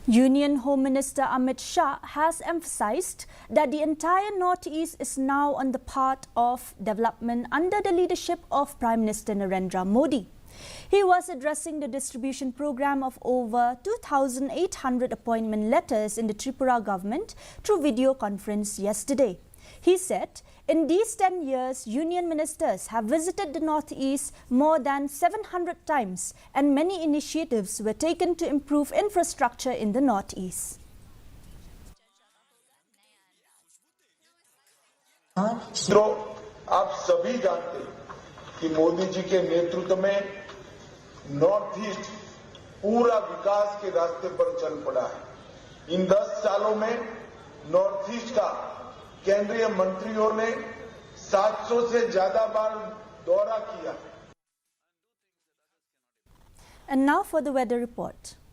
Union Home Minister Amit Shah has emphasized that the entire Northeast is now on the path of development under the leadership of Prime Minister Narendra Modi. He was addressing the distribution program of over 2,800 appointment letters in the Tripura government through video conference yesterday. He said, in these 10 years, union ministers have visited the Northeast more than 700 times and many initiatives were taken to improve infrastructure in the Northeast. मित्रों, आप सभी जानते हैं कि मोदी जी के नेतृत्व में north east पूरा विकास के रास्ते पर चल पड़ा है। इन 10 सालों में नॉर्थ ईस्ट का केंद्रीय मंत्रियों ने 700 से ज्यादा बार दौरा किया। And now for the weather report.